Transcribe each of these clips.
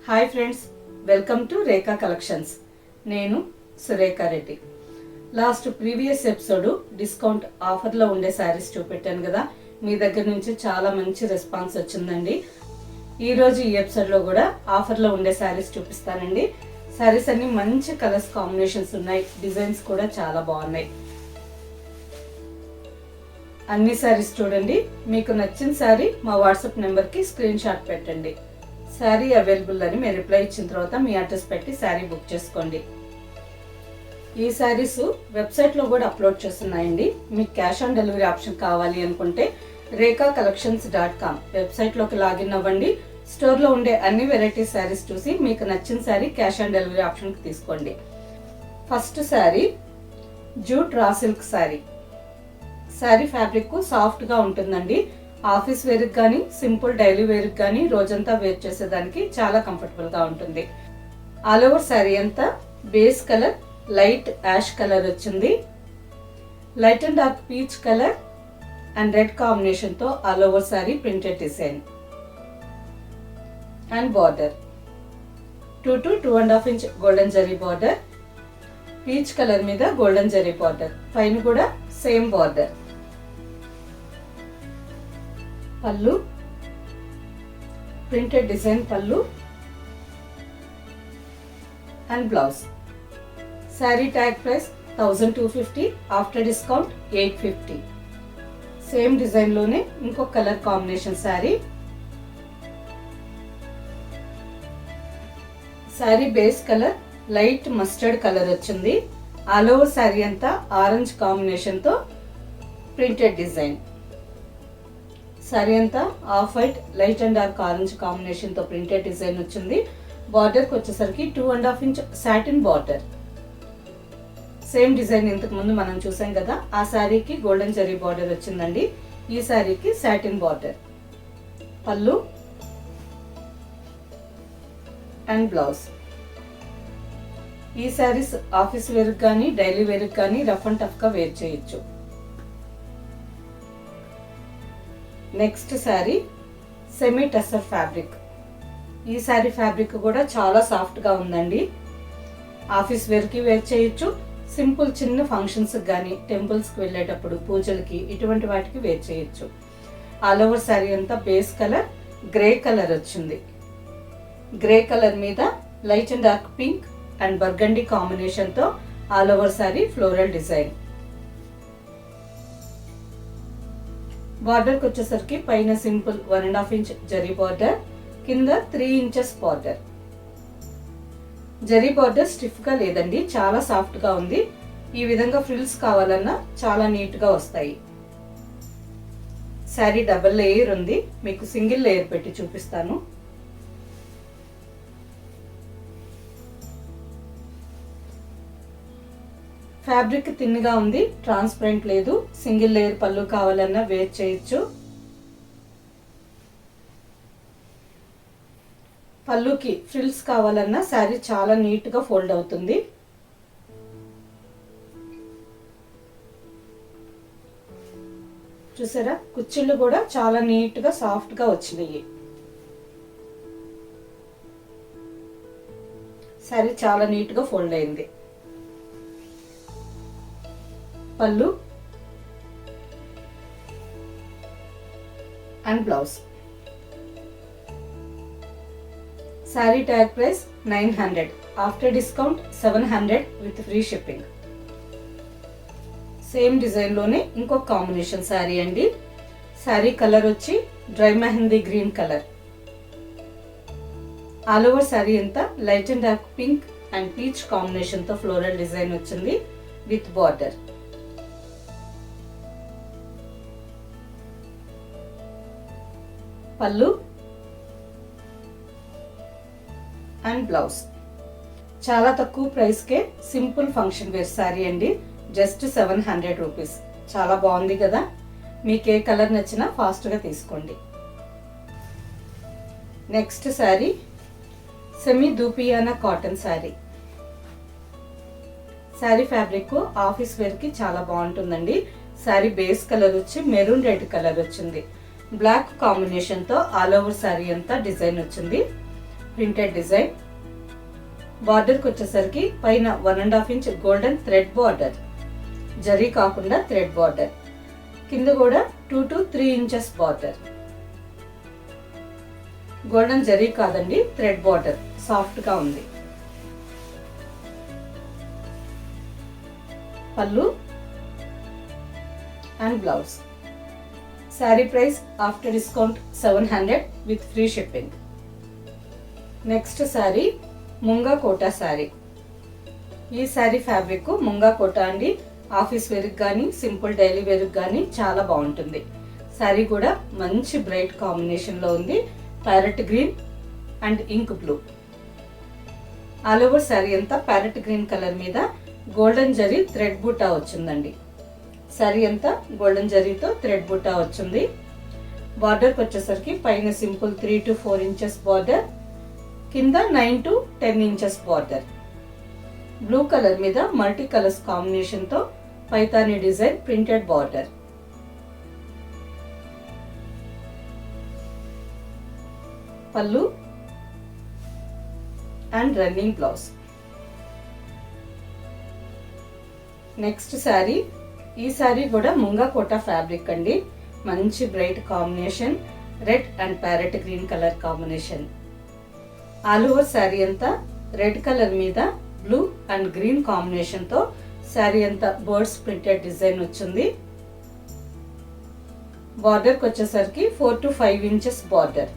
Hi friends, welcome to Rekha collections. నేను Surekha Reddy. Previous episode discount ఆఫర్లో ఉండే శారీస్ చూపెట్టాను కదా, మీ దగ్గర నుంచి చాలా మంచి రెస్పాన్స్ వచ్చిందండి. ఈరోజు ఈ ఎపిసోడ్లో కూడా ఆఫర్లో ఉండే శారీస్ చూపిస్తానండి. శారీస్ అన్ని మంచి కలర్స్ కాంబినేషన్స్ ఉన్నాయి, డిజైన్స్ కూడా చాలా బాగున్నాయి. అన్ని శారీస్ చూడండి, మీకు నచ్చిన శారీ మా వాట్సాప్ నెంబర్కి స్క్రీన్ షాట్ పెట్టండి. శారీ అవైలబుల్ అని మీరు రిప్లై ఇచ్చిన తర్వాత మీ అడ్రస్ పెట్టి శారీ బుక్ చేసుకోండి. ఈ శారీస్ వెబ్సైట్లో కూడా అప్లోడ్ చేస్తున్నాయండి. మీకు క్యాష్ ఆన్ డెలివరీ ఆప్షన్ కావాలి అనుకుంటే rekakcollections.com వెబ్సైట్లోకి లాగిన్ అవ్వండి. స్టోర్లో ఉండే అన్ని వెరైటీ శారీస్ చూసి మీకు నచ్చిన శారీ క్యాష్ ఆన్ డెలివరీ ఆప్షన్కి తీసుకోండి. First sari jute raw silk sari. Sari fabric సాఫ్ట్గా ఉంటుందండి. ఆఫీస్ వేర్కి కానీ సింపుల్ డైలీ వేర్కి కానీ రోజంతా వేర్ చేసేదానికి చాలా కంఫర్టబుల్గా ఉంటుంది. ఆల్ ఓవర్ శారీ అంతా base colour light ash colour వచ్చింది. Light and dark peach colour and red కాంబినేషన్తో all over sari printed design and border 2 to 2.5 inch golden zari border. Peach colour మీద గోల్డెన్ జరీ బార్డర్, పైన కూడా same border. Pallu printed design pallu and blouse. Sari tag price 1250, after discount 850. Same design లోనే ఇంకొక colour combination sari. Sari base colour light mustard colour వచ్చింది. All over sari అంతా orange combination తో printed design. Sari అంతా off white light and dark orange combination తో printed design వచ్చింది. బార్డర్కి వచ్చేసరికి 2.5 inch satin border. Same design ఇంతకు ముందు మనం చూసాం కదా, ఆ శారీకి గోల్డెన్ జరీ బార్డర్ వచ్చిందండి. ఈ శారీకి satin border. Pallu and blouse. ఈ శారీస్ ఆఫీస్ వేర్కి కానీ డైలీ వేర్కి కానీ రఫ్ అండ్ టఫ్ గా వేర్ చేయొచ్చు. Next sari semi tussar fabric. ఈ శారీ ఫ్యాబ్రిక్ కూడా చాలా సాఫ్ట్గా ఉందండి. ఆఫీస్ వేర్కి వేర్ చేయొచ్చు, సింపుల్ చిన్న ఫంక్షన్స్కి కానీ టెంపుల్స్కి వెళ్ళేటప్పుడు పూజలకి ఇటువంటి వాటికి వేర్ చేయొచ్చు. ఆల్ ఓవర్ శారీ అంతా బేస్ కలర్ గ్రే కలర్ వచ్చింది. గ్రే కలర్ మీద light and dark pink and burgundy కాంబినేషన్తో all over sari floral design. బార్డర్కి వచ్చేసరికి పైన సింపుల్ 1.5 ఇంచ్ జరీ బార్డర్, కింద 3 inches border. Zari border stiff గా లేదండి, చాలా సాఫ్ట్ గా ఉంది. ఈ విధంగా ఫ్రిల్స్ కావాలన్నా చాలా నీట్ గా వస్తాయి. శారీ డబుల్ లేయర్ ఉంది, మీకు సింగిల్ లేయర్ పెట్టి చూపిస్తాను. ఫ్యాబ్రిక్ థిన్గా ఉంది, ట్రాన్స్పరెంట్ లేదు. సింగిల్ లేయర్ పళ్ళు కావాలన్నా వేర్ చేయొచ్చు. పళ్ళుకి ఫ్రిల్స్ కావాలన్నా శారీ చాలా నీట్గా ఫోల్డ్ అవుతుంది. చూసారా, కుచ్చిళ్ళు కూడా చాలా నీట్గా సాఫ్ట్గా వచ్చినాయి. శారీ చాలా నీట్గా ఫోల్డ్ అయింది. Pallu and blouse. Sari tag price 900, after discount 700 with free shipping. Same design లోనే ఇంకొక కాంబినేషన్ శారీ అండి. శారీ కలర్ వచ్చి dry mehndi green colour. All over sari అంతా light and dark pink and peach combination తో ఫ్లోరల్ డిజైన్ వచ్చింది with border. Pallu and blouse. చాలా తక్కువ ప్రైస్కే సింపుల్ ఫంక్షన్ వేర్ శారీ అండి, జస్ట్ 700 రూపీస్. చాలా బాగుంది కదా, మీకు ఏ కలర్ నచ్చినా ఫాస్ట్గా తీసుకోండి. Next sari semi dupion cotton sari. Sari fabric office వేర్కి చాలా బాగుంటుందండి. శారీ బేస్ కలర్ వచ్చి మెరూన్ రెడ్ కలర్ వచ్చింది. బ్లాక్ కాంబినేషన్ తో ఆల్ ఓవర్ శారీ అంతా డిజైన్ వచ్చింది. Printed design. బార్డర్కి వచ్చేసరికి పైన 1.5 inch golden thread border, zari కాకుండా థ్రెడ్ బార్డర్. కింద కూడా 2 to 3 inches border. Golden zari కాదండి, థ్రెడ్ బార్డర్, సాఫ్ట్ గా ఉంది. Pallu and blouse. Sari price after discount 700 with free shipping. Next sari munga Kota sari. ఈ శారీ ఫ్యాబ్రిక్ ముంగా కోటా అండి. ఆఫీస్ వేర్కి కానీ సింపుల్ డైలీ వేర్కి కానీ చాలా బాగుంటుంది. శారీ కూడా మంచి బ్రైట్ కాంబినేషన్లో ఉంది. Parrot green and ink blue. All over sari అంతా ప్యారెట్ గ్రీన్ కలర్ మీద గోల్డెన్ జరీ థ్రెడ్ బూటా వచ్చిందండి. శారీ అంతా గోల్డెన్ జరీతో థ్రెడ్ బూటా వచ్చింది. బార్డర్కి వచ్చేసరికి పైన సింపుల్ 3 to 4 ఇంచెస్ బార్డర్, కింద 9 to 10 inches border. Blue colour మీద మల్టీ కలర్స్ కాంబినేషన్తో Paithani design printed border. Pallu and running blouse. Next sari. ఈ శారీ కూడా ముంగా కోటా ఫ్యాబ్రిక్ అండి. మంచి bright combination, red and parrot green colour combination. All over sari అంతా రెడ్ కలర్ మీద blue and green కాంబినేషన్తో శారీ అంతా బర్డ్స్ ప్రింటెడ్ డిజైన్ వచ్చింది. బార్డర్కి వచ్చేసరికి 4 to 5 inches border.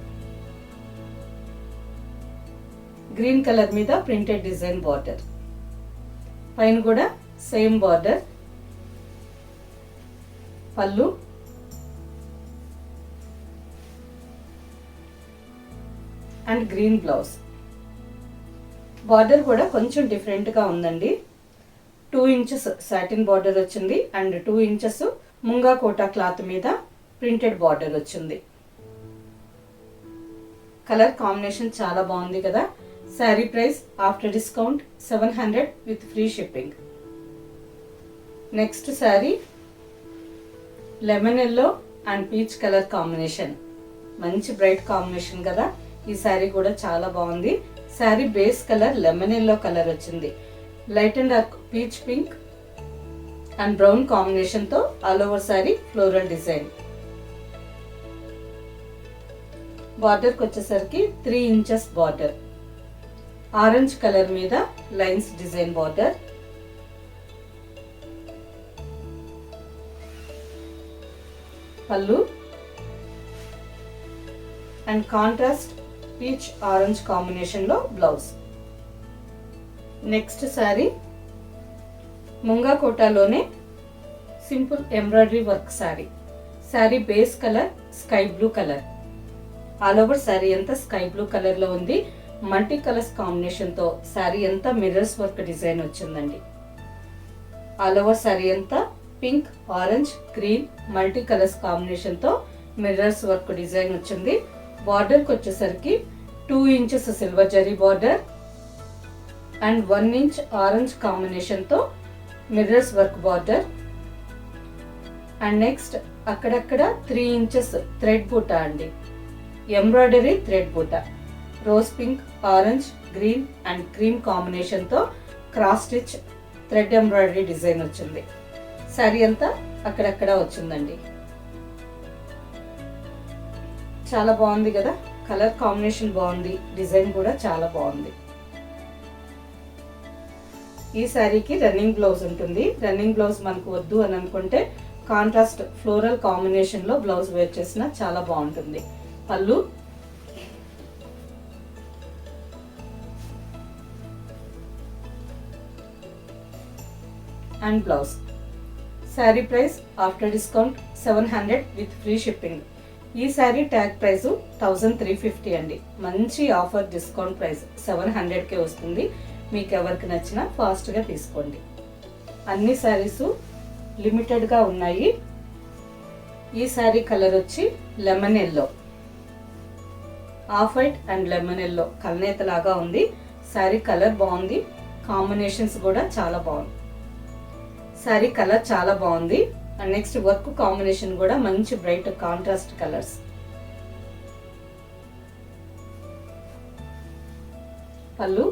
Green colour మీద ప్రింటెడ్ డిజైన్ బార్డర్. పైన కూడా same border. Pallu and green blouse. Border కూడా కొంచెం డిఫరెంట్గా ఉందండి. 2 ఇంచెస్ సాటిన్ బార్డర్ వచ్చింది and 2 inches munga Kota cloth మీద ప్రింటెడ్ బార్డర్ వచ్చింది. కలర్ కాంబినేషన్ చాలా బాగుంది కదా. Sari price after discount 700 with free shipping. Next sari lemon yellow and peach colour combination. మంచి బ్రైట్ కాంబినేషన్ కదా. ఈ శారీ కూడా చాలా బాగుంది. Sari base colour lemon yellow colour వచ్చింది. Light and dark peach pink and brown కాంబినేషన్తో all over sari floral design. బార్డర్కి వచ్చేసరికి 3 ఇంచెస్ బార్డర్. ఆరెంజ్ కలర్ మీద lines design border. Pallu and contrast peach orange కాంబినేషన్లో బ్లౌజ్. నెక్స్ట్ శారీ ముంగా కోటాలోనే simple embroidery work sari. Sari base colour sky blue colour. All over sari అంతా sky blue కలర్లో ఉంది. మల్టీ కలర్స్ కాంబినేషన్తో శారీ అంతా మిర్రర్స్ వర్క్ డిజైన్ వచ్చిందండి. ఆల్ ఓవర్ శారీ అంతా pink, orange, green multi colours కాంబినేషన్తో మిర్రర్స్ వర్క్ డిజైన్ వచ్చింది. బార్డర్కి వచ్చేసరికి 2 inches silver zari border and 1 inch orange కాంబినేషన్తో mirrors work border. And next అక్కడక్కడ 3 ఇంచెస్ థ్రెడ్ బూటా అండి. Embroidery thread buta. Rose pink, orange, green and cream కాంబినేషన్తో cross stitch thread embroidery design వచ్చింది. శారీ అంతా అక్కడక్కడ వచ్చిందండి. చాలా బాగుంది కదా. కలర్ కాంబినేషన్ బాగుంది. డిజైన్ కూడా చాలా బాగుంది. ఈ శారీకి రన్నింగ్ బ్లౌజ్ ఉంటుంది. రన్నింగ్ బ్లౌజ్ మనకు వద్దు అని అనుకుంటే కాంట్రాస్ట్ ఫ్లోరల్ కాంబినేషన్లో బ్లౌజ్ వేర్ చేసినా చాలా బాగుంటుంది. పళ్ళు and blouse. Sari price after discount 700 with free shipping. ఈ శారీ ట్యాగ్ ప్రైస్ 1350 అండి. మంచి ఆఫర్ డిస్కౌంట్ ప్రైస్ 700కే వస్తుంది. మీకు ఎవరికి నచ్చినా ఫాస్ట్గా తీసుకోండి. అన్ని శారీస్ లిమిటెడ్గా ఉన్నాయి. ఈ శారీ కలర్ వచ్చి lemon yellow, off white and lemon yellow కల్నేత లాగా ఉంది. శారీ కలర్ బాగుంది. కాంబినేషన్స్ కూడా చాలా బాగుంది. శారీ కలర్ చాలా బాగుంది. అండ్ నెక్స్ట్ వర్క్ కాంబినేషన్ కూడా మంచి bright contrast colours. Pallu,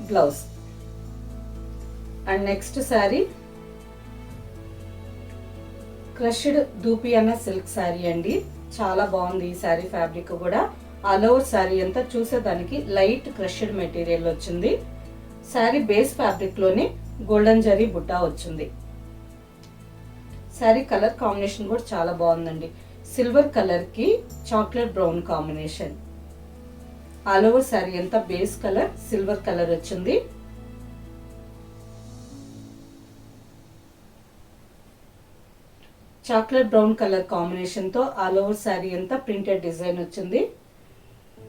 blouse. And next sari crushed dupion silk sari అండి. చాలా బాగుంది ఈ శారీ ఫ్యాబ్రిక్ కూడా. ఆల్ ఓవర్ శారీ అంతా చూసేదానికి లైట్ క్రష్డ్ మెటీరియల్ వచ్చింది. శారీ బేస్ ఫ్యాబ్రిక్ లోనే గోల్డెన్ జరీ బుట్టా వచ్చింది. శారీ కలర్ కాంబినేషన్ కూడా చాలా బాగుందండి. సిల్వర్ కలర్ కి chocolate brown combination. All over sari అంతా బేస్ కలర్ సిల్వర్ కలర్ వచ్చింది. చాక్లెట్ బ్రౌన్ కలర్ కాంబినేషన్ తో ఆల్ ఓవర్ శారీ అంతా ప్రింటెడ్ డిజైన్ వచ్చింది.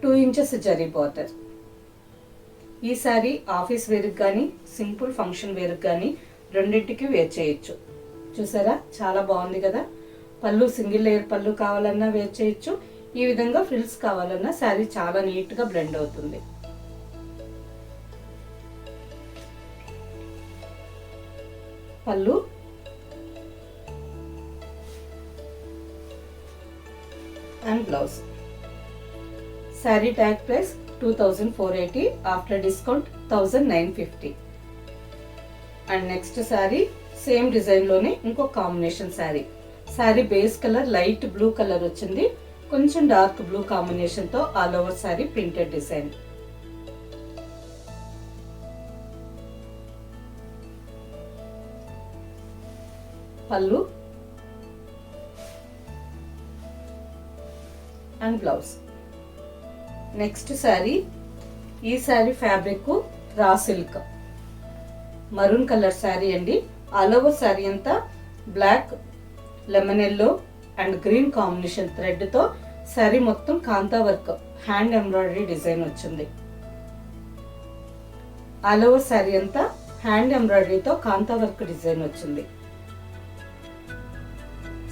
2 ఇంచెస్ జరీ బార్డర్. ఈ శారీ ఆఫీస్ వేర్ కానీ సింపుల్ ఫంక్షన్ వేర్ కానీ రెండింటికి వేర్ చేయొచ్చు. చూసారా చాలా బాగుంది కదా. పళ్ళు సింగిల్ లేయర్ పళ్ళు కావాలన్నా వేర్ చేయొచ్చు. ఈ విధంగా ఫ్రిల్స్ కావాలన్నా శారీ చాలా నీట్ గా బ్లెండ్ అవుతుంది. Pallu, and blouse. Sari tag price 2480, after discount 1950. And next sari same design లోనే ఇంకో combination sari. Sari base colour light blue colour వచ్చింది. కొంచెం డార్క్ బ్లూ కాంబినేషన్ తో all over sari printed design. Pallu and blouse. Next sari, ఈ sari fabric raw silk maroon colour sari అండి. All over sari అంతా black, lemon yellow and green combination thread తో శారీ మొత్తం kantha work hand embroidery design వచ్చింది. All over sari అంతా హ్యాండ్ ఎంబ్రాయిడరీతో కాంతా work design వచ్చింది.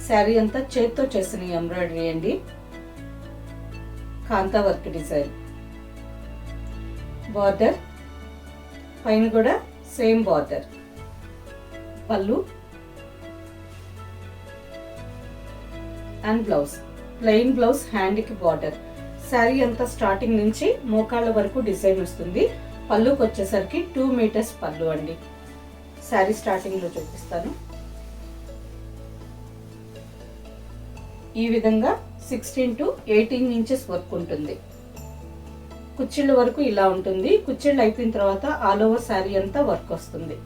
శారీ అంతా చేత్తో చేసిన ఎంబ్రాయిడరీ అండి. కాంతా వర్క్ డిజైన్. బార్డర్ పైన కూడా same border. Pallu and blouse. Plain blouse, hand కి బార్డర్. శారీ అంతా స్టార్టింగ్ నుంచి మోకాళ్ళ వరకు డిజైన్ వస్తుంది. పళ్ళుకి వచ్చేసరికి 2 మీటర్స్ పళ్ళు అండి. శారీ స్టార్టింగ్ లో చూపిస్తాను. ఈ విధంగా 16 to 18 ఇంచెస్ వర్క్ ఉంటుంది. కుచ్చిళ్ళ వరకు ఇలా ఉంటుంది. కుచ్చిళ్ళు అయిపోయిన తర్వాత ఆల్ ఓవర్ శారీ అంతా వర్క్ వస్తుంది.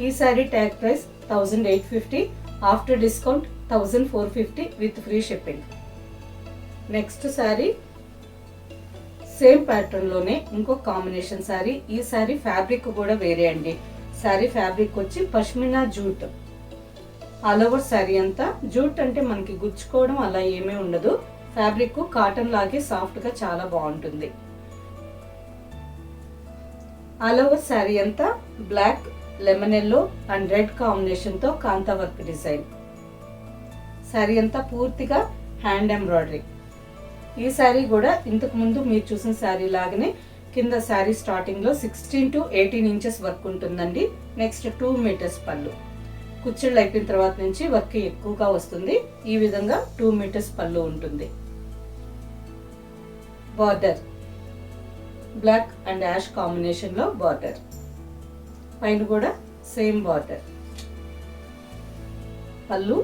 ఈ sari tag price 1850, after discount 1450 with free shipping. Next sari same pattern లోనే ఇంకో కాంబినేషన్ శారీ. ఈ శారీ ఫ్యాబ్రిక్ కూడా వేరే అండి. శారీ ఫ్యాబ్రిక్ వచ్చి pashmina jute. All over sari అంతా జూట్ అంటే మనకి గుచ్చుకోవడం అలా ఏమీ ఉండదు. ఫ్యాబ్రిక్ కాటన్ లాగే సాఫ్ట్ గా చాలా బాగుంటుంది. ఆల్ ఓవర్ శారీ అంతా black, lemon yellow and red combination తో కాంతా వర్క్ డిజైన్. శారీ అంతా పూర్తిగా హ్యాండ్ ఎంబ్రాయిడరీ. ఈ శారీ కూడా ఇంతకు ముందు మీరు చూసిన శారీ లాగానే కింద శారీ స్టార్టింగ్ లో 16 to 18 ఇంచెస్ వర్క్ ఉంటుందండి. నెక్స్ట్ 2 మీటర్స్ పళ్ళు. కుచ్చిళ్ళు అయిపోయిన తర్వాత నుంచి వర్క్ ఎక్కువగా వస్తుంది. ఈ విధంగా 2 మీటర్స్ పళ్ళు ఉంటుంది. Border black and ash combination లో బార్డర్. పైన కూడా same border. Pallu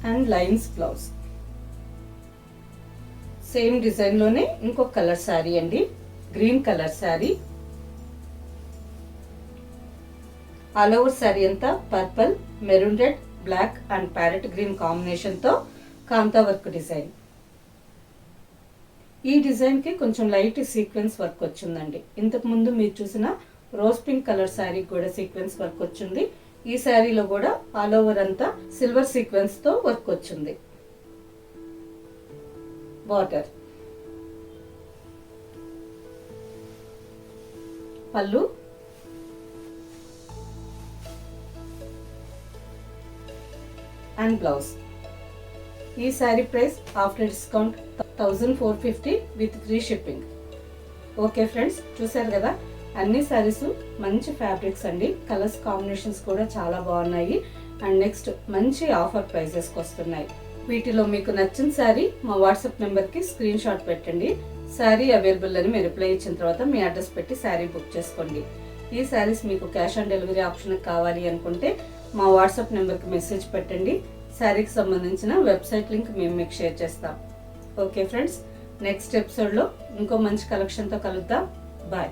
and lines blouse. Same design లోనే ఇంకో కలర్ శారీ అండి. Green colour sari. All over sari అంతా purple, maroon red, black and parrot green combination తో కాంతా వర్క్ డిజైన్. ఈ డిజైన్ కి కొంచెం లైట్ సీక్వెన్స్ వర్క్ వచ్చిందండి. ఇంతకు ముందు మీరు చూసిన రోజ్ పింక్ కలర్ శారీ కూడా సీక్వెన్స్ వర్క్ వచ్చింది. ఈ శారీలో కూడా ఆల్ ఓవర్ అంతా సిల్వర్ సీక్వెన్స్ తో వర్క్ వచ్చింది. బార్డర్. Pallu and blouse. ఈ sari price after discount 1450 with free shipping. Okay friends, చూసారు కదా అన్ని శారీస్ మంచి ఫ్యాబ్రిక్స్ అండి. కలర్స్ కాంబినేషన్స్ కూడా చాలా బాగున్నాయి. అండ్ నెక్స్ట్ మంచి ఆఫర్ ప్రైజెస్కి వస్తున్నాయి. వీటిలో మీకు నచ్చిన శారీ మా వాట్సాప్ నెంబర్కి స్క్రీన్ షాట్ పెట్టండి. శారీ అవైలబుల్ అని మీరు రిప్లై ఇచ్చిన తర్వాత మీ అడ్రస్ పెట్టి శారీ బుక్ చేసుకోండి. ఈ శారీస్ మీకు క్యాష్ ఆన్ డెలివరీ ఆప్షన్ కావాలి అనుకుంటే మా వాట్సాప్ నెంబర్కి మెసేజ్ పెట్టండి. శారీకి సంబంధించిన వెబ్సైట్ లింక్ మేము మీకు షేర్ చేస్తాం. ఓకే ఫ్రెండ్స్, నెక్స్ట్ ఎపిసోడ్లో ఇంకో మంచి కలెక్షన్తో కలుద్దాం. బాయ్.